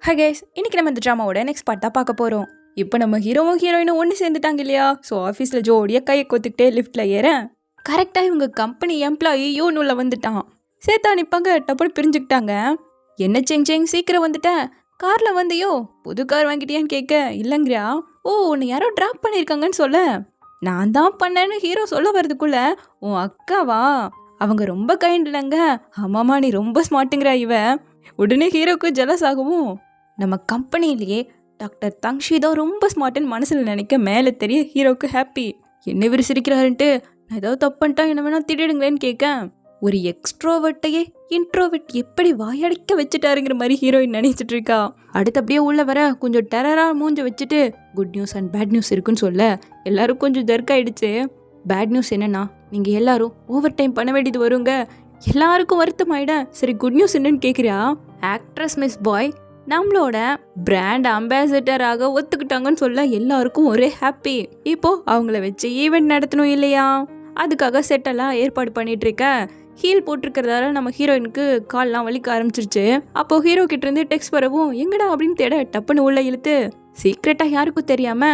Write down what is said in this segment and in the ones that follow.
Hi guys, இன்னைக்கு நம்ம இந்த ட்ராமாவோட நெக்ஸ்ட் பார்ட் தான் பார்க்க போகிறோம். இப்போ நம்ம ஹீரோவும் ஹீரோயினும் ஒன்று சேர்ந்துட்டாங்க இல்லையா? ஸோ ஆஃபீஸில் ஜோடியாக கையை கொத்துக்கிட்டே லிஃப்ட்டில் ஏறேன். கரெக்டாக இவங்க கம்பெனி எம்ப்ளாயி யூனுள்ள வந்துட்டான். சேத்தா நிற்பாங்க, டப்புனு பிரிஞ்சுக்கிட்டாங்க. என்ன செங் சீக்கிரம் வந்துட்டேன், காரில் வந்தியோ, புது கார் வாங்கிட்டியான்னு கேட்க இல்லைங்கிறா. ஓ, உன்னை யாரோ ட்ராப் பண்ணியிருக்காங்கன்னு சொல்ல. நான் தான் பண்ணேன்னு ஹீரோ சொல்ல வரதுக்குள்ள உன் அக்காவா, அவங்க ரொம்ப கைண்ட் இல்லைங்க. ஆமாம்மா, நீ ரொம்ப ஸ்மார்ட்டுங்கிறா இவ. உடனே ஹீரோக்கு ஜெலஸ் ஆகவும், நம்ம கம்பெனிலேயே டாக்டர் தங்ஷி தான் ரொம்ப ஸ்மார்ட்டுன்னு மனசில் நினைக்க மேலே தெரிய ஹீரோக்கு ஹாப்பி. என்ன இவர் சிரிக்கிறாருன்ட்டு நான் ஏதாவது தப்பு பண்ணிட்டா என்ன வேணா திட்டிடுங்களேன்னு கேட்க, ஒரு எக்ஸ்ட்ரோவர்ட்டையே இன்ட்ரோவர்ட் எப்படி வாயடிக்க வச்சுட்டாருங்கிற மாதிரி ஹீரோயின் நினைச்சிட்டு இருக்கா. அடுத்து அப்படியே உள்ள வர கொஞ்சம் டெரராக மூஞ்ச வச்சுட்டு good news and bad news இருக்குன்னு சொல்ல எல்லாரும் கொஞ்சம் ஜர்க்காயிடுச்சு. பேட் நியூஸ் என்னன்னா, நீங்கள் எல்லாரும் ஓவர் டைம் பண்ண வேண்டியது வருங்க. எல்லாருக்கும் வருத்தம் ஆயிட. சரி, குட் நியூஸ் என்னன்னு கேட்குறியா? ஆக்ட்ரஸ் மிஸ் பாய் நம்மளோட பிராண்ட் அம்பாசிடராக ஒத்துக்கிட்டாங்கன்னு சொல்ல எல்லாருக்கும் ஒரே ஹாப்பி. இப்போ அவங்கள வச்சு ஈவெண்ட் நடத்தணும் இல்லையா? அதுக்காக செட்டெல்லாம் ஏற்பாடு பண்ணிட்டு இருக்க. ஹீல் போட்டிருக்கிறதால நம்ம ஹீரோயினுக்கு கால்லாம் வலிக்க ஆரம்பிச்சிருச்சு. அப்போ ஹீரோ கிட்ட இருந்து டெக்ஸ்ட் வரவும் எங்கடா அப்படின்னு தேட டப்புன்னு உள்ள இழுத்து சீக்ரெட்டா யாருக்கும் தெரியாம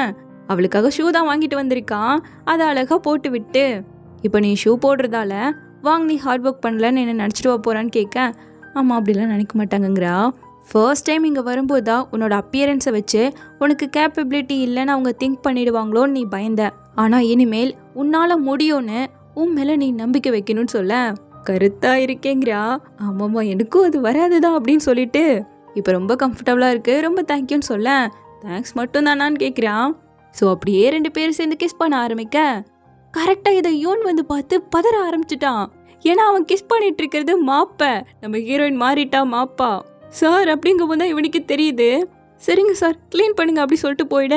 அவளுக்காக ஷூ தான் வாங்கிட்டு வந்திருக்கான். அதை அழகா போட்டு விட்டு, இப்போ நீ ஷூ போடுறதால வாங்க நீ ஹார்ட் ஒர்க் பண்ணலன்னு என்ன நினச்சிட்டு வா போறான்னு கேட்க, ஆமாம் அப்படிலாம் நினைக்க மாட்டாங்கங்கிறா. ஃபர்ஸ்ட் டைம் இங்கே வரும்போது தான் உன்னோட அப்பியரன்ஸை வச்சு உனக்கு கேப்பபிலிட்டி இல்லைன்னு அவங்க திங்க் பண்ணிடுவாங்களோன்னு நீ பயந்த. ஆனால் இனிமேல் உன்னால் முடியும்னு உன் மேலே நீ நம்பிக்கை வைக்கணும்னு சொல்ல கருத்தா இருக்கேங்கிறா. ஆமாம்மா, எனக்கும் அது வராதுதான் அப்படின்னு சொல்லிட்டு இப்போ ரொம்ப கம்ஃபர்டபுளாக இருக்குது, ரொம்ப தேங்க்யூன்னு சொல்ல தேங்க்ஸ் மட்டும் தானான்னு கேட்குறான். ஸோ அப்படியே 2 பேரும் சேர்ந்து கிஸ் பண்ண ஆரம்பிக்க கரெக்டாக இதை யூன் வந்து பார்த்து பதற ஆரம்பிச்சிட்டான். ஏன்னா அவன் கிஸ் பண்ணிட்டு இருக்கிறது மாப்ப, நம்ம ஹீரோயின் மாறிட்டா மாப்பா. சார் அப்படிங்கும் போது தான் இவனுக்கு தெரியுது. சரிங்க சார், க்ளீன் பண்ணுங்க அப்படி சொல்லிட்டு போயிட.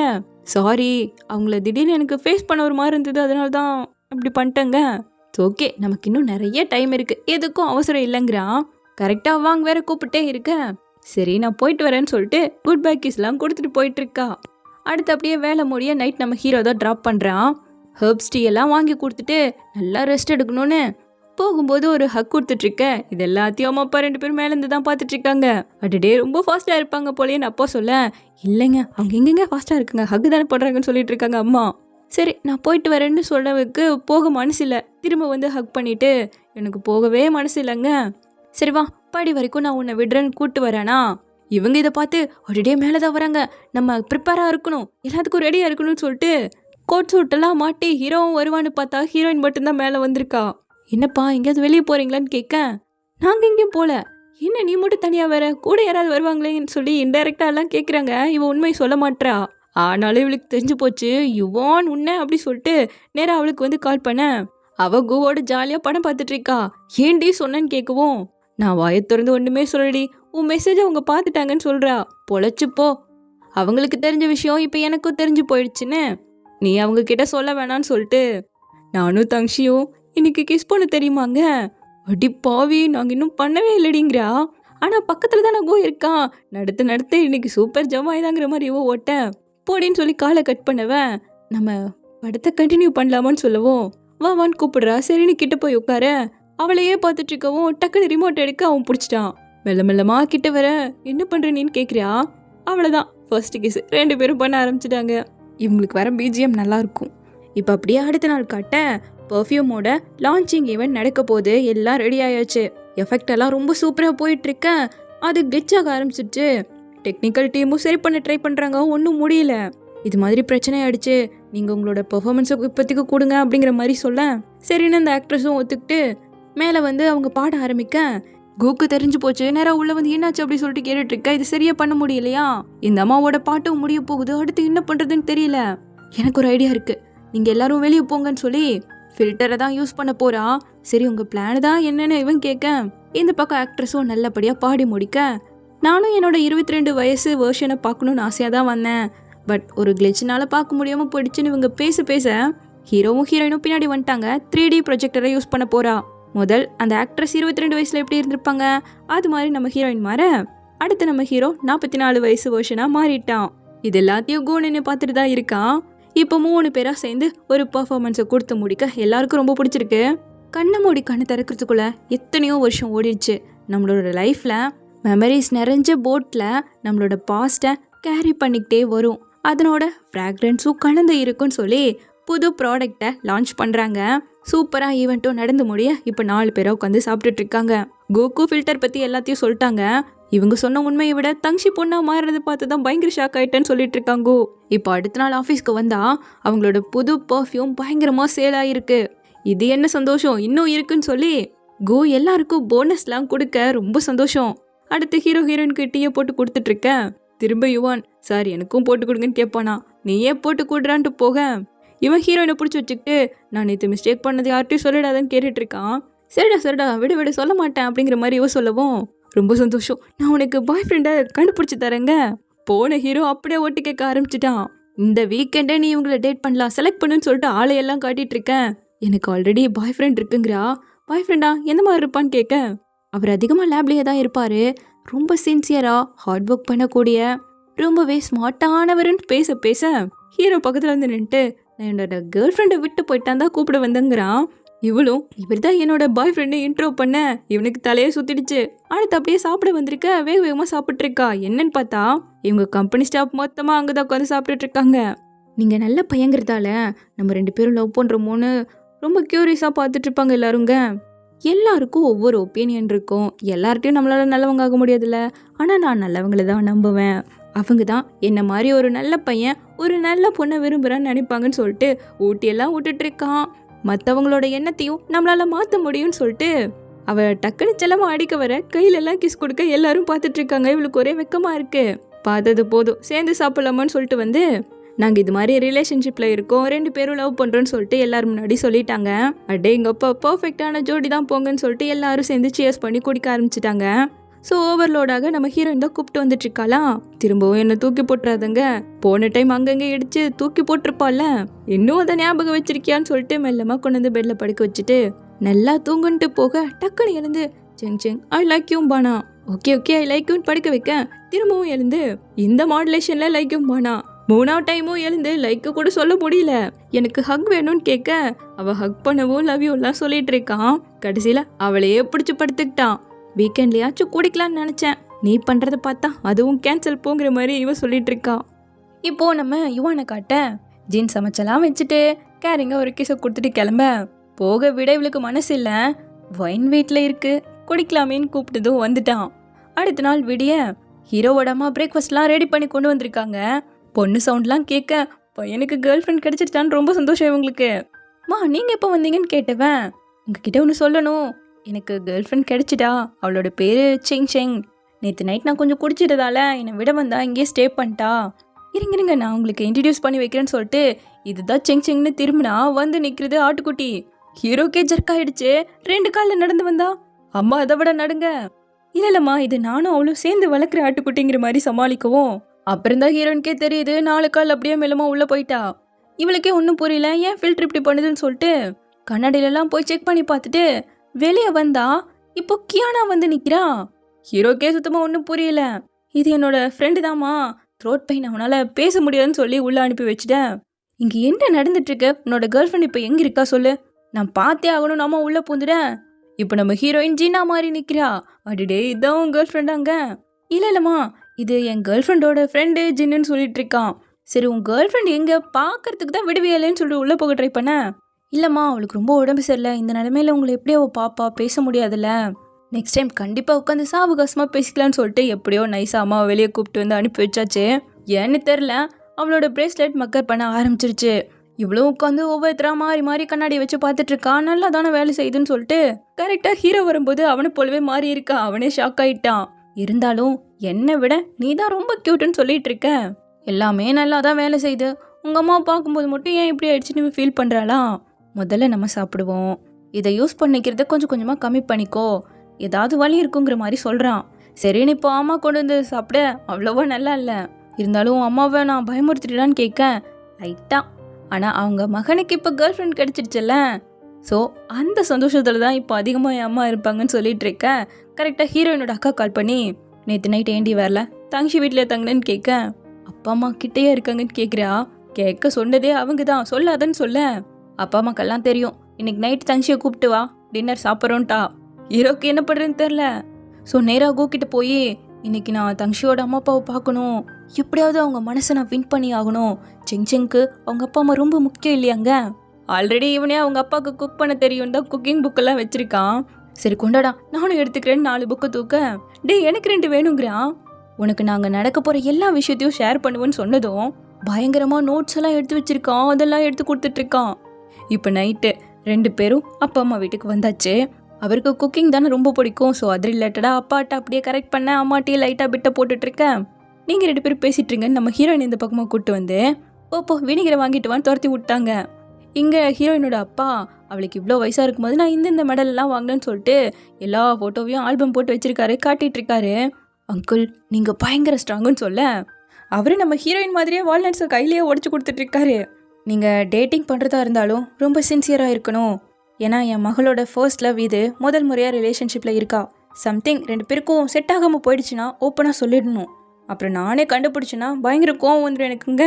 சாரி, அவங்கள திடீர்னு எனக்கு ஃபேஸ் பண்ண ஒரு மாதிரி இருந்தது, அதனால தான் அப்படி பண்ணிட்டேங்க. ஓகே, நமக்கு இன்னும் நிறைய டைம் இருக்குது, எதுக்கும் அவசரம் இல்லைங்கிறான். கரெக்டாக வாங்க வேற கூப்பிட்டே இருக்க. சரி நான் போயிட்டு வரேன்னு சொல்லிட்டு குட் பை கிஸ்லாம் கொடுத்துட்டு போயிட்டு இருக்கா. அடுத்து அப்படியே வேலை முடிய நைட் நம்ம ஹீரோ தான் ட்ராப் பண்ணுறான். ஹெர்ப்ஸ் டீ எல்லாம் வாங்கி கொடுத்துட்டு நல்லா ரெஸ்ட் எடுக்கணும்னு போகும்போது ஒரு ஹக் கொடுத்துட்ருக்க. இது எல்லாத்தையும் அம்மா அப்பா 2 பேரும் மேலேருந்து தான் பார்த்துட்ருக்காங்க. அடடே ரொம்ப ஃபாஸ்ட்டாக இருப்பாங்க போலேன்னு அப்பா சொல்ல, இல்லைங்க அவங்க எங்கெங்க ஃபாஸ்ட்டாக இருக்குங்க, ஹக் தானே போடுறாங்கன்னு சொல்லிட்டு இருக்காங்க அம்மா. சரி நான் போயிட்டு வரேன்னு சொல்லவுக்கு போக மனசு இல்லை. திரும்ப வந்து ஹக் பண்ணிவிட்டு எனக்கு போகவே மனசு இல்லைங்க. சரி வா படி வரைக்கும் நான் உன்னை விடுறேன்னு கூப்பிட்டு வரேனா. இவங்க இதை பார்த்து அடடே மேலே தான் வராங்க, நம்ம ப்ரிப்பேராக இருக்கணும், எல்லாத்துக்கும் ரெடியாக இருக்கணும்னு சொல்லிட்டு கோட் சூட்டெல்லாம் மாட்டி ஹீரோவும் வருவான்னு பார்த்தா ஹீரோயின் மட்டும்தான் மேலே வந்திருக்கா. என்னப்பா எங்கேயாவது வெளியே போகிறீங்களான்னு கேட்க, நாங்கள் எங்கேயும் போகல, என்ன நீ மட்டும் தனியாக வேற, கூட யாராவது வருவாங்களேன்னு சொல்லி இன்டெரக்டாக எல்லாம் கேட்குறாங்க. இவன் உண்மையை சொல்ல மாட்டா. ஆனாலும் இவளுக்கு தெரிஞ்சு போச்சு யுவான் உன்ன அப்படி சொல்லிட்டு நேராக அவளுக்கு வந்து கால் பண்ண. அவள் கூவோட ஜாலியாக படம் பார்த்துட்டு இருக்கா. ஏன்டி சொன்னேன்னு கேட்கவும், நான் வாயை திறந்து ஒன்றுமே சொல்லடி, உன் மெசேஜை அவங்க பார்த்துட்டாங்கன்னு சொல்கிறா. பொழைச்சிப்போ, அவங்களுக்கு தெரிஞ்ச விஷயம் இப்போ எனக்கும் தெரிஞ்சு போயிடுச்சுன்னு நீ அவங்க கிட்ட சொல்ல வேணான்னு சொல்லிட்டு நானும் தங்ஷியும் இன்னைக்கு கிஸ் பண்ண தெரியுமாங்க. அடி பாவி, நாங்கள் இன்னும் பண்ணவே இல்லடிங்கிறா. ஆனால் பக்கத்தில் தான் நான் இருக்கான். நடத்து இன்னைக்கு சூப்பர் ஜம் ஆயிதாங்கிற மாதிரி ஓட்ட போடின்னு சொல்லி காலை கட் பண்ணவன். நம்ம படத்தை கண்டினியூ பண்ணலாமான்னு சொல்லவும் வான்னு கூப்பிடுறா. சரின்னு கிட்ட போய் உட்கார. அவளையே பார்த்துட்டு இருக்கவும் டக்குன்னு ரிமோட் எடுக்க அவன் பிடிச்சிட்டான். மெல்ல மெல்லமா கிட்ட வர என்ன பண்ணுற நீன்னு கேட்குறியா. அவ்வளோதான், ஃபர்ஸ்ட் கிஸ் 2 பேரும் பண்ண ஆரம்பிச்சிட்டாங்க. இவங்களுக்கு வர பிஜிஎம் நல்லாயிருக்கும். இப்போ அப்படியே அடுத்த நாள் காட்ட பர்ஃப்யூமோட லான்ச்சிங் ஈவெண்ட் நடக்க போது எல்லாம் ரெடி ஆயாச்சு. எஃபெக்ட் எல்லாம் ரொம்ப சூப்பராக போயிட்டுருக்க. அது கிளிச் ஆக ஆரம்பிச்சிருச்சு. டெக்னிக்கல் டீமும் சரி பண்ண ட்ரை பண்ணுறாங்க, ஒன்றும் முடியல. இது மாதிரி பிரச்சனை ஆயிடுச்சு, நீங்கள் உங்களோட பெர்ஃபார்மன்ஸை இப்போதைக்கு கொடுங்க அப்படிங்கிற மாதிரி சொல்ல சரின்னு அந்த ஆக்ட்ரஸும் ஒத்துக்கிட்டு மேலே வந்து அவங்க பாட ஆரம்பிக்க கூக்கு தெரிஞ்சு போச்சு. நேராக உள்ள வந்து என்னாச்சு அப்படி சொல்லிட்டு கேட்டுட்டு இருக்க. இது சரியா பண்ண முடியலையா, இந்த அம்மாவோட பாட்டும் முடிய போகுது, அடுத்து என்ன பண்ணுறதுன்னு தெரியல. எனக்கு ஒரு ஐடியா இருக்குது, நீங்கள் எல்லாரும் வெளியே போங்கன்னு சொல்லி ஃபில்டரை தான் யூஸ் பண்ண போகிறா. சரி உங்கள் பிளான் தான் என்னன்னு இவன் கேட்க, இந்த பக்கம் ஆக்ட்ரஸும் நல்லபடியாக பாடி முடிக்க நானும் என்னோட 22 வயசு வேர்ஷனை பார்க்கணுன்னு ஆசையாக தான் வந்தேன். பட் ஒரு கிளிச்சினால பார்க்க முடியாமல் போயிடுச்சுன்னு இவங்க பேச ஹீரோவும் ஹீரோயினும் பின்னாடி வந்துட்டாங்க. 3D ப்ரொஜெக்டரை யூஸ் பண்ண போகிறா. முதல் அந்த ஆக்ட்ரஸ் 22 வயசில் எப்படி இருந்திருப்பாங்க அது மாதிரி நம்ம ஹீரோயின் மாற, அடுத்து நம்ம ஹீரோ 44 வயசு வேர்ஷனாக மாறிட்டான். இது எல்லாத்தையும் கோன்னு பார்த்துட்டு தான் இருக்கான். இப்போ 3 பேராக சேர்ந்து ஒரு பர்ஃபார்மன்ஸை கொடுத்து முடிக்க எல்லாருக்கும் ரொம்ப பிடிச்சிருக்கு. கண்ணை மூடி கண்ணை திறக்கிறதுக்குள்ள எத்தனையோ வருஷம் ஓடிடுச்சு. நம்மளோட லைஃப்பில் மெமரிஸ் நிறைஞ்ச போட்டில் நம்மளோட பாஸ்ட்டை கேரி பண்ணிக்கிட்டே வரும். அதனோட ஃப்ராக்ரன்ஸும் கலந்து இருக்குன்னு சொல்லி புது ப்ராடக்டை லான்ச் பண்ணுறாங்க. சூப்பராக ஈவெண்ட்டும் நடந்து முடிய இப்போ 4 பேரை உட்காந்து சாப்பிட்டுட்டு இருக்காங்க. கோகு ஃபில்டர் பற்றி எல்லாத்தையும் சொல்லிட்டாங்க. இவங்க சொன்ன உண்மையை விட தங்ஷி பொண்ணா மாறுறதை பார்த்து தான் பயங்கர ஷாக் ஆயிட்டேன்னு சொல்லிட்டு இருக்காங்க. இப்போ அடுத்த நாள் ஆஃபீஸ்க்கு வந்தா அவங்களோட புது பர்ஃப்யூம் பயங்கரமாக சேல் ஆகிருக்கு. இது என்ன சந்தோஷம் இன்னும் இருக்குன்னு சொல்லி கோ எல்லாருக்கும் போனஸ்லாம் கொடுக்க ரொம்ப சந்தோஷம். அடுத்து ஹீரோயினுக்கு டீயை போட்டு கொடுத்துட்டு இருக்கேன். திரும்ப யுவான் சார் எனக்கும் போட்டு கொடுங்கன்னு கேட்பானா. நீயே போட்டு கொடுறான்ட்டு போக இவன் ஹீரோயினை பிடிச்சி வச்சுக்கிட்டு நான் நேற்று மிஸ்டேக் பண்ணது யார்ட்டையும் சொல்லிடாதான்னு கேட்டுட்டு இருக்கான். சரிடா விடு சொல்ல மாட்டேன் அப்படிங்கிற மாதிரி இவன் சொல்லவும் ரொம்ப சந்தோஷம், நான் உனக்கு பாய் ஃப்ரெண்டை கண்டுபிடிச்சி தரேங்க. போன ஹீரோ அப்படியே ஓட்டு கேட்க ஆரம்பிச்சிட்டான். இந்த வீக்கெண்டே நீ இவங்களை டேட் பண்ணலாம் செலக்ட் பண்ணுன்னு சொல்லிட்டு ஆளையெல்லாம் காட்டிட்டு இருக்கேன். எனக்கு ஆல்ரெடி பாய் ஃப்ரெண்ட் இருக்குங்கிறா. பாய் ஃப்ரெண்டா எந்த மாதிரி இருப்பான்னு கேட்க அவர் அதிகமாக லேப்லேயே தான் இருப்பார். ரொம்ப சின்சியராக ஹார்ட் ஒர்க் பண்ணக்கூடிய ரொம்பவே ஸ்மார்ட்டானவருன்னு பேச ஹீரோ பக்கத்தில் வந்து நின்றுட்டு நான் என்னோட கேர்ள் ஃப்ரெண்டை விட்டு போயிட்டான் தான் கூப்பிட வந்தேங்கிறான். இவளும் இவர் தான் என்னோட பாய் ஃப்ரெண்டை இன்ட்ரோ பண்ண இவனுக்கு தலையே சுத்திடுச்சு. அடுத்து அப்படியே சாப்பிட வந்திருக்க வேகமாக சாப்பிட்ருக்கா. என்னன்னு பார்த்தா இவங்க கம்பெனி ஸ்டாஃப் மொத்தமாக அங்கே தான் உட்காந்து சாப்பிட்டுட்டு இருக்காங்க. நீங்கள் நல்ல பையங்கிறதால நம்ம 2 பேரும் லவ் பண்ணுறோமோன்னு ரொம்ப க்யூரியஸாக பார்த்துட்டு இருப்பாங்க எல்லாருங்க. எல்லாருக்கும் ஒவ்வொரு ஒப்பீனியன் இருக்கும். எல்லார்ட்டையும் நம்மளால நல்லவங்க ஆக முடியாதுல்ல. ஆனால் நான் நல்லவங்களை தான் நம்புவேன். அவங்க தான் என்ன மாதிரி ஒரு நல்ல பையன் ஒரு நல்ல பொண்ணை விரும்புகிறான்னு நினைப்பாங்கன்னு சொல்லிட்டு ஊட்டியெல்லாம் விட்டுட்டு இருக்கான். மற்றவங்களோட எண்ணத்தையும் நம்மளால மாற்ற முடியும்னு சொல்லிட்டு அவ டக்குன்னு செல்லமாக அடிக்க வர கையிலெல்லாம் கிஸ் கொடுக்க எல்லாரும் பார்த்துட்டு இருக்காங்க. இவளுக்கு ஒரே வெக்கமாக இருக்கு. பார்த்தது போதும் சேர்ந்து சாப்பிடலாமான்னு சொல்லிட்டு வந்து நாங்கள் இது மாதிரி ரிலேஷன்ஷிப்பில் இருக்கோம் 2 பேரும் லவ் பண்ணுறோன்னு சொல்லிட்டு எல்லாரும் முன்னாடி சொல்லிட்டாங்க. அடே எங்கப்பா பர்ஃபெக்டான ஜோடி தான் போங்கன்னு சொல்லிட்டு எல்லாரும் சேர்ந்து சியர்ஸ் பண்ணி குடிக்க ஆரம்பிச்சிட்டாங்க. ஸோ ஓவர்லோடாக நம்ம ஹீரோயின் தான் கூப்பிட்டு வந்துட்டு இருக்காளாம். திரும்பவும் என்ன தூக்கி போட்டுறாதங்க, போன டைம் அங்கங்கே இடிச்சு தூக்கி போட்டிருப்பால இன்னும் அதை ஞாபகம் வச்சிருக்கியான்னு சொல்லிட்டு மெல்லமாக கொண்டு வந்து பெட்டில் படுக்க வச்சுட்டு நல்லா தூங்குன்ட்டு போக டக்குன்னு எழுந்து செங் ஐ லைக் யூ பானா. ஓகே ஐ லைக் யூன்னு படுக்க வைக்க திரும்பவும் எழுந்து இந்த மாடுலேஷனில் லைக் யூ பானா. 3ஆவது டைமும் எழுந்து லைக்கு கூட சொல்ல முடியல. எனக்கு ஹக் வேணும்னு கேட்க அவள் ஹக் பண்ணவும் லவ் யூலாம் சொல்லிட்டு இருக்கான். கடைசியில் அவளையே பிடிச்சி படுத்துக்கிட்டான். வீக்கெண்ட்லையாச்சும் குடிக்கலான்னு நினச்சேன், நீ பண்ணுறதை பார்த்தா அதுவும் கேன்சல் போங்கிற மாதிரி இவன் சொல்லிட்டு இருக்கான். இப்போது நம்ம யுவானை காட்ட ஜீன்ஸ் சமைச்செல்லாம் வச்சுட்டு கேரிங்க ஒரு கிசை கொடுத்துட்டு கிளம்ப போக விட இவளுக்கு மனசு இல்லை. வைன் வீட்டில் இருக்கு குடிக்கலாமேன்னு கூப்பிட்டதும் வந்துட்டான். அடுத்த நாள் விடிய ஹீரோவோட அம்மா பிரேக்ஃபாஸ்ட்லாம் ரெடி பண்ணி கொண்டு வந்திருக்காங்க. பொண்ணு சவுண்ட்லாம் கேட்க பையனுக்கு கேர்ள் ஃப்ரெண்ட் கிடச்சிருச்சான்னு ரொம்ப சந்தோஷம் இவங்களுக்கு. மா நீங்கள் எப்போ வந்தீங்கன்னு கேட்டவன் உங்ககிட்ட ஒன்று சொல்லணும், எனக்கு கேர்ள் ஃப்ரெண்ட் கிடச்சிட்டா. அவளோட பேர் செங். நேற்று நைட் நான் கொஞ்சம் குடிச்சிட்டதால என்னை விட வந்தா இங்கேயே ஸ்டே பண்ணிட்டா. இருங்க நான் உங்களுக்கு இன்ட்ரடியூஸ் பண்ணி வைக்கிறேன்னு சொல்லிட்டு இதுதான் செங்னு திரும்பினா வந்து நிற்கிறது ஆட்டுக்குட்டி. ஹீரோக்கே ஜர்க்காயிடுச்சு. 2 காலில் நடந்து வந்தா. அம்மா அதை விட நடுங்க. இல்லைம்மா இது நானும் அவளும் சேர்ந்து வளர்க்குற ஆட்டுக்குட்டிங்கிற மாதிரி சமாளிக்கவும் அப்புறம் தான் ஹீரோயின்கே தெரியுது 4 கால் அப்படியே மெல்லமா உள்ளே போயிட்டா. இவளுக்கே ஒன்றும் புரியல ஏன் ஃபில்டர் இப்படி பண்ணுதுன்னு சொல்லிட்டு கண்ணாடியிலலாம் போய் செக் பண்ணி பார்த்துட்டு வெளியே வந்தா இப்போ கியானா வந்து நிற்கிறா. ஹீரோக்கே சுத்தமாக ஒன்றும் புரியல. இது என்னோட ஃப்ரெண்டு தாம்மா, த்ரோட் பெயின் அவனால் பேச முடியாதுன்னு சொல்லி உள்ளே அனுப்பி வச்சுட்டேன். இங்கே என்ன நடந்துட்டுருக்கு, உன்னோட கேர்ள் ஃப்ரெண்ட் இப்போ எங்கே இருக்கா சொல்லு, நான் பார்த்தே ஆகணும். நாம உள்ளே பூந்துட்டேன். இப்போ நம்ம ஹீரோயின் ஜீனா மாதிரி நிற்கிறா. அடிடே இதான் உன் கேர்ள் ஃப்ரெண்டாங்க? இல்லைம்மா இது என் கேர்ள் ஃப்ரெண்டோட ஃப்ரெண்டு ஜின்னுன்னு சொல்லிட்டு இருக்கான். சரி உன் கேர்ள் ஃப்ரெண்ட் எங்கே பார்க்கறதுக்கு தான் விடுவியலைன்னு சொல்லிட்டு உள்ளே போக ட்ரை பண்ண. இல்லைம்மா அவளுக்கு ரொம்ப உடம்பு சரியில்லை, இந்த நிலமையில உங்களை எப்படி அவள் பாப்பா பேச முடியாதுல்ல, நெக்ஸ்ட் டைம் கண்டிப்பாக உட்காந்து சாவகாசமாக பேசிக்கலான்னு சொல்லிட்டு எப்படியோ நைஸாக அம்மாவை வெளியே கூப்பிட்டு வந்து அனுப்பி வச்சாச்சு. ஏன்னு தெரில அவளோட பிரேஸ்லெட் மக்கர் பண்ண ஆரம்பிச்சிருச்சு. இவ்வளோ உட்காந்து ஒவ்வொருத்தரா மாறி மாறி கண்ணாடி வச்சு பார்த்துட்டு இருக்கா. நல்லா தானே வேலை செய்யுதுன்னு சொல்லிட்டு கரெக்டாக ஹீரோ வரும்போது அவனை போலவே மாறி இருக்கா. அவனே ஷாக் ஆகிட்டான். இருந்தாலும் என்னை விட நீ தான் ரொம்ப க்யூட்டுன்னு சொல்லிட்டு இருக்க, எல்லாமே நல்லா தான் வேலை செய்யுது, உங்கள் அம்மா பார்க்கும்போது மட்டும் ஏன் இப்படி ஆயிடுச்சுன்னு ஃபீல் பண்ணுறாளா. முதல்ல நம்ம சாப்பிடுவோம், இதை யூஸ் பண்ணிக்கிறத கொஞ்சம் கொஞ்சமாக கம்மி பண்ணிக்கோ, ஏதாவது வலி இருக்குங்கிற மாதிரி சொல்கிறான். சரின்னு இப்போ அம்மா கொண்டு வந்து சாப்பிட அவ்வளோவா நல்லா இல்லை. இருந்தாலும் அம்மாவை நான் பயமுறுத்திட்டான்னு கேட்க லைட்டாக. ஆனால் அவங்க மகனுக்கு இப்போ கேர்ள் ஃப்ரெண்ட் கிடச்சிருச்சுல்ல, ஸோ அந்த சந்தோஷத்தில் தான் இப்போ அதிகமாக என் அம்மா இருப்பாங்கன்னு சொல்லிட்டு இருக்க. கரெக்டாக ஹீரோயினோட அக்கா கால் பண்ணி நேற்று நைட் ஏண்டி வரல, தங்கச்சி வீட்டில் தங்கினேன்னு கேட்க அப்பா அம்மா கிட்டேயே இருக்காங்கன்னு கேட்குறா. கேட்க சொன்னதே அவங்க தான், சொல்லாதன்னு சொல்ல. அப்பா அம்மாக்கெல்லாம் தெரியும், இன்னைக்கு நைட் தங்கச்சியை கூப்பிட்டு வா டின்னர் சாப்பிட்றோன்ட்டா. ஹீரோக்கு என்ன பண்ணுறதுன்னு தெரில. ஸோ நேராக கூக்கிட்டு போய் இன்னைக்கு நான் தங்ஷியோட அம்மா அப்பாவை பார்க்கணும், எப்படியாவது அவங்க மனசை நான் வின் பண்ணி ஆகணும். செங்செங்க்கு அவங்க அப்பா அம்மா ரொம்ப முக்கியம் இல்லையாங்க. ஆல்ரெடி இவனே அவங்க அப்பாவுக்கு குக் பண்ண தெரியும் தான் குக்கிங் புக்கெல்லாம் வச்சிருக்கான். சரி கொண்டாடா நானும் எடுத்துக்கிறேன்னு 4 புக்கு தூக்க, எனக்கு 2 வேணுங்கிறான். உனக்கு நாங்கள் நடக்க போகிற எல்லா விஷயத்தையும் ஷேர் பண்ணுவேன்னு சொன்னதும் பயங்கரமாக நோட்ஸ் எல்லாம் எடுத்து வச்சிருக்கான், அதெல்லாம் எடுத்து கொடுத்துட்ருக்கான். இப்போ நைட்டு 2 பேரும் அப்பா அம்மா வீட்டுக்கு வந்தாச்சு. அவருக்கு குக்கிங் தானே ரொம்ப பிடிக்கும். ஸோ அது ரிலேட்டடாக அப்பாட்ட அப்படியே கரெக்ட் பண்ண, அம்மாட்டையே லைட்டாக பிட்ட போட்டுட்ருக்கேன். நீங்கள் 2 பேரும் பேசிட்டுருங்கன்னு நம்ம ஹீரோயின் இந்த பக்கமாக கூப்பிட்டு வந்து ஓப்போ வினிகரை வாங்கிட்டு வான்னு துரத்தி விட்டாங்க. இங்கே ஹீரோயினோட அப்பா அவளுக்கு இவ்வளோ வயசாக இருக்கும்போது நான் இந்த மெடல்லாம் வாங்கினேன்னு சொல்லிட்டு எல்லா ஃபோட்டோவையும் ஆல்பம் போட்டு வச்சிருக்காரு, காட்டிகிட்ருக்காரு. அங்கிள் நீங்கள் பயங்கர ஸ்ட்ராங்குன்னு சொல்ல அவரு நம்ம ஹீரோயின் மாதிரியே வால்நட்ஸை கையிலேயே உடச்சி கொடுத்துட்ருக்காரு. நீங்கள் டேட்டிங் பண்ணுறதா இருந்தாலும் ரொம்ப சின்சியராக இருக்கணும். ஏன்னா என் மகளோட ஃபர்ஸ்ட் லவ் இது, முதல் முறையாக ரிலேஷன்ஷிப்பில் இருக்கா. சம்திங் 2 பேருக்கும் செட் ஆகாமல் போயிடுச்சுன்னா ஓப்பனாக சொல்லிடணும். அப்புறம் நானே கண்டுபிடிச்சேன்னா பயங்கர கோவம் வந்துடும் எனக்குங்க.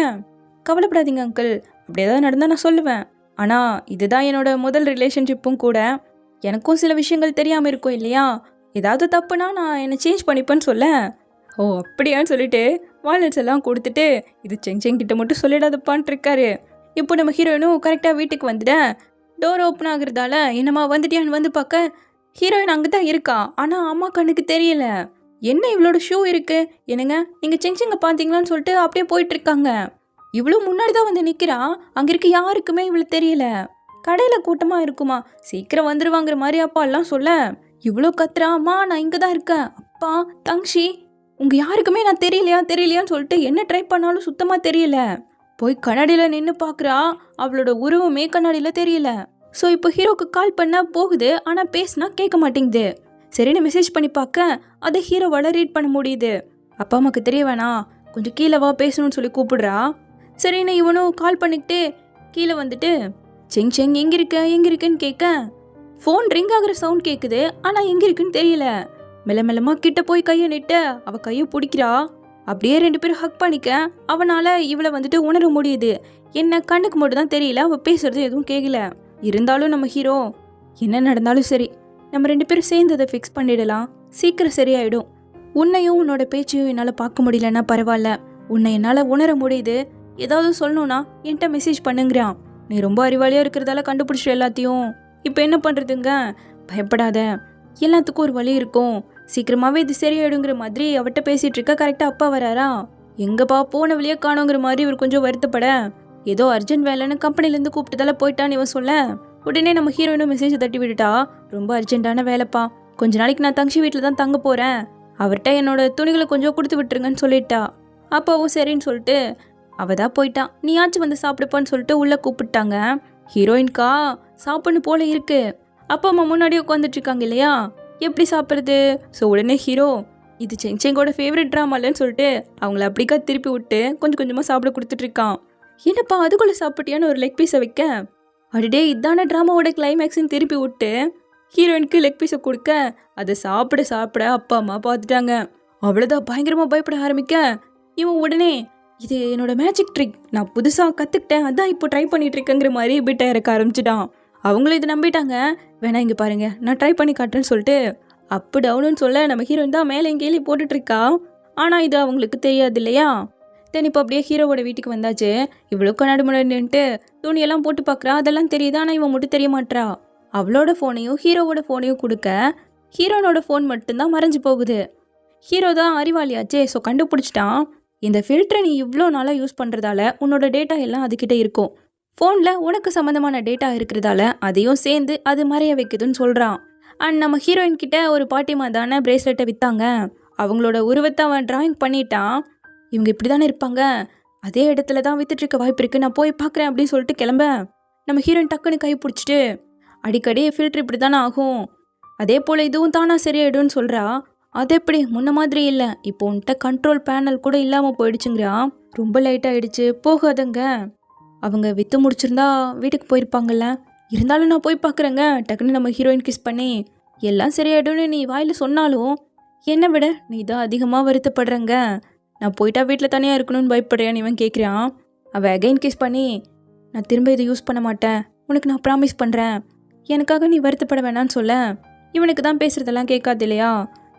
கவலைப்படாதீங்க அங்கிள், அப்படி ஏதாவது நடந்தால் நான் சொல்லுவேன். ஆனால் இதுதான் என்னோட முதல் ரிலேஷன்ஷிப்பும் கூட. எனக்கும் சில விஷயங்கள் தெரியாமல் இருக்கும் இல்லையா, ஏதாவது தப்புனா நான் என்னை சேஞ்ச் பண்ணிப்பேன்னு சொல்ல. ஓ அப்படியான்னு சொல்லிட்டு வால்நட்ஸ் எல்லாம் கொடுத்துட்டு இது செங்கிட்ட மட்டும் சொல்லிடாதப்பான்ட்டு இருக்காரு. இப்போ நம்ம ஹீரோயினும் கரெக்டாக வீட்டுக்கு வந்துட்டேன். டோர் ஓப்பன் ஆகுறதால என்னம்மா வந்துட்டியான்னு வந்து பார்க்க ஹீரோயின் அங்கே தான் இருக்கா. ஆனால் அம்மா கண்ணுக்கு தெரியல. என்ன இவளோட ஷூ இருக்கு, என்னங்க நீங்கள் செங்கிங்க பார்த்தீங்களான்னு சொல்லிட்டு அப்படியே போயிட்டு இருக்காங்க. இவ்வளோ முன்னாடி தான் வந்து நிற்கிறா, அங்கே இருக்க யாருக்குமே இவ்வளோ தெரியல. கடையில் கூட்டமாக இருக்குமா, சீக்கிரம் வந்துடுவாங்கிற மாதிரி அப்பா எல்லாம் சொல்ல இவ்வளோ கத்துறாம்மா நான் இங்கே தான் இருக்கேன். அப்பா தங்ஷி உங்கள் யாருக்குமே நான் தெரியலையான்னு சொல்லிட்டு என்ன ட்ரை பண்ணாலும் சுத்தமாக தெரியல. போய் கண்ணாடியில் நின்று பார்க்குறா, அவளோட உருவமே கண்ணாடியில் தெரியல. ஸோ இப்போ ஹீரோக்கு கால் பண்ண போகுது, ஆனால் பேசினா கேட்க மாட்டேங்குது. சரின்னு மெசேஜ் பண்ணி பார்க்க அதை ஹீரோவால் ரீட் பண்ண முடியுது. அப்பா அம்மாவுக்கு தெரிய வேணாம், கொஞ்சம் கீழே வா பேசணும்னு சொல்லி கூப்பிடுறா. சரின்னு இவனும் கால் பண்ணிக்கிட்டு கீழே வந்துட்டு செங் எங்கே இருக்குன்னு கேட்க ஃபோன் ரிங் ஆகிற சவுண்ட் கேட்குது, ஆனால் எங்கே இருக்குன்னு தெரியல. மெல்லமாக கிட்ட போய் கையை நிட்டு அவள் கையை பிடிக்கிறா. அப்படியே 2 பேரும் ஹக் பண்ணிக்க அவனால் இவளை வந்துட்டு உணர முடியுது. என்ன கண்ணுக்கு மட்டும் தான் தெரியல, அவள் பேசுறது எதுவும் கேட்கல. இருந்தாலும் நம்ம ஹீரோ என்ன நடந்தாலும் சரி நம்ம 2 பேரும் சேர்ந்து அதை ஃபிக்ஸ் பண்ணிடலாம், சீக்கிரம் சரியாயிடும். உன்னையும் உன்னோட பேச்சையும் என்னால் பார்க்க முடியலன்னா பரவாயில்ல, உன்னை என்னால் உணர முடியுது. ஏதாவது சொல்லணும்னா என்கிட்ட மெசேஜ் பண்ணுங்கிறான். நீ ரொம்ப அறிவாளியாக இருக்கிறதால கண்டுபிடிச்ச எல்லாத்தையும். இப்போ என்ன பண்ணுறதுங்க, பயப்படாத, எல்லாத்துக்கும் ஒரு வழி இருக்கும், சீக்கிரமாகவே இது சரியாயிடுங்கிற மாதிரி அவட்ட பேசிகிட்டு இருக்க. கரெக்டாக அப்பா வராரா. எங்கப்பா போன வழியே காணோங்கிற மாதிரி இவர் கொஞ்சம் வருத்தப்பட ஏதோ அர்ஜென்ட் வேலைன்னு கம்பெனிலேருந்து கூப்பிட்டதால போயிட்டான்னு இவன் சொல்ல உடனே நம்ம ஹீரோயினும் மெசேஜை தட்டி விட்டுட்டா. ரொம்ப அர்ஜென்ட்டான வேலைப்பா, கொஞ்ச நாளைக்கு நான் தங்கச்சி வீட்டில் தான் தங்க போகிறேன், அவர்கிட்ட என்னோட துணிகளை கொஞ்சம் கொடுத்து விட்டுருங்கன்னு சொல்லிட்டா. அப்பாவும் சரின்னு சொல்லிட்டு அவள் தான் போயிட்டான். நீயாச்சும் வந்து சாப்பிடுப்பான்னு சொல்லிட்டு உள்ளே கூப்பிட்டாங்க. ஹீரோயின்கா சாப்பிட்ணும் போல இருக்கு. அப்பா அம்மா முன்னாடி உட்காந்துட்டு இருக்காங்க இல்லையா, எப்படி சாப்பிட்றது? ஸோ உடனே ஹீரோ இது செங்கோட ஃபேவரட் ட்ராமா இல்லைன்னு சொல்லிட்டு அவங்கள அப்படிக்கா திருப்பி விட்டு கொஞ்சம் கொஞ்சமாக சாப்பிட கொடுத்துட்ருக்கான். என்னப்பா அதுக்குள்ளே சாப்பிட்டியான்னு ஒரு லெக் பீஸை வைக்க அடிடே இதான ட்ராமாவோட கிளைமேக்ஸ்ன்னு திருப்பி விட்டு ஹீரோயினுக்கு லெக் பீஸை கொடுக்க அதை சாப்பிட அப்பா அம்மா பார்த்துட்டாங்க. அவ்வளோதான் பயங்கரமாக பயப்பட ஆரம்பிக்க இவன் உடனே இது என்னோட மேஜிக் ட்ரிக், நான் புதுசாக கற்றுக்கிட்டேன், அதான் இப்போ ட்ரை பண்ணிட்டு இருக்கேங்கிற மாதிரி பிட்டை இறக்க ஆரம்பிச்சிட்டான். அவங்களும் இதை நம்பிட்டாங்க. வேணா இங்கே பாருங்க நான் ட்ரை பண்ணி காட்டுறேன்னு சொல்லிட்டு அப்பு டவுனுன்னு சொல்ல நம்ம ஹீரோயின் தான் மேலே எங்கேயும் போட்டுட்ருக்கா. ஆனால் இது அவங்களுக்கு தெரியாது இல்லையா. தென் இப்போ அப்படியே ஹீரோவோட வீட்டுக்கு வந்தாச்சு. இவ்வளோ கண்ணாடி முன்னாடி நின்றுட்டு துணியெல்லாம் போட்டு பார்க்குறா, அதெல்லாம் தெரியுது. ஆனால் இவன் மட்டும் தெரிய மாட்டா. அவளோட ஃபோனையும் ஹீரோவோட ஃபோனையும் கொடுக்க ஹீரோனோட ஃபோன் மட்டும்தான் மறைஞ்சு போகுது. ஹீரோ தான் அறிவாளியாச்சே, ஸோ கண்டுபிடிச்சிட்டான். இந்த ஃபில்டரை நீ இவ்வளோ நாளாக யூஸ் பண்ணுறதால உன்னோட டேட்டா எல்லாம் அதுக்கிட்ட இருக்கும், ஃபோனில் உனக்கு சம்மந்தமான டேட்டா இருக்கிறதால அதையும் சேர்ந்து அது மறைய வைக்குதுன்னு சொல்கிறான். அண்ட் நம்ம ஹீரோயின் கிட்ட ஒரு பாட்டிமா தானே பிரேஸ்லெட்டை விற்றாங்க, அவங்களோட உருவத்தை அவன் ட்ராயிங் பண்ணிட்டான். இவங்க இப்படி தானே இருப்பாங்க, அதே இடத்துல தான் வித்துட்ருக்க வாய்ப்பு இருக்குது, நான் போய் பார்க்குறேன் அப்படின்னு சொல்லிட்டு கிளம்ப நம்ம ஹீரோயின் டக்குன்னு கை பிடிச்சிட்டு அடிக்கடி ஃபில்ட்ரு இப்படி தானே ஆகும், அதே போல் இதுவும் தானா சரியாயிடும்னு சொல்கிறா. அது எப்படி முன்ன மாதிரி இல்லை, இப்போ உன்கிட்ட கண்ட்ரோல் பேனல் கூட இல்லாமல் போயிடுச்சுங்கிறா. ரொம்ப லைட் ஆகிடுச்சு போகாதங்க, அவங்க விற்று முடிச்சிருந்தா வீட்டுக்கு போயிருப்பாங்கல்ல, இருந்தாலும் நான் போய் பார்க்குறேங்க. டக்குன்னு நம்ம ஹீரோயின் கிஸ் பண்ணி எல்லாம் சரியாயிடும்னு நீ வாயில் சொன்னாலும் என்னை விட நீ தான் அதிகமாக வருத்தப்படுறங்க, நான் போயிட்டா வீட்டில் தனியாக இருக்கணும்னு பயப்படுறேன்னு இவன் கேட்குறான். அவள் அகைன் கிஸ் பண்ணி நான் திரும்ப இதை யூஸ் பண்ண மாட்டேன், உனக்கு நான் ப்ராமிஸ் பண்ணுறேன், எனக்காக நீ வருத்தப்பட வேணான்னு சொல்ல இவனுக்கு தான் பேசுகிறதெல்லாம் கேட்காது இல்லையா.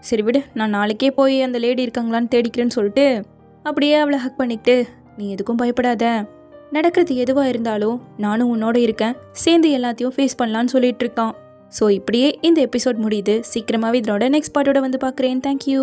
சரி விடு, நான் நாளைக்கே போய் அந்த லேடி இருக்காங்களான்னு தேடிக்கிறேன்னு சொல்லிட்டு அப்படியே அவளை ஹக் பண்ணிக்கிட்டு, நீ எதுக்கும் பயப்படாத, நடக்கிறது எதுவாக இருந்தாலும் நானும் உன்னோட இருக்கேன், சேர்ந்து எல்லாத்தையும் ஃபேஸ் பண்ணலான்னு சொல்லிட்டு இருக்கான். ஸோ இப்படியே இந்த எபிசோட் முடியுது. சீக்கிரமாகவே இதனோட நெக்ஸ்ட் பார்ட்டோட வந்து பார்க்குறேன். தேங்க்யூ.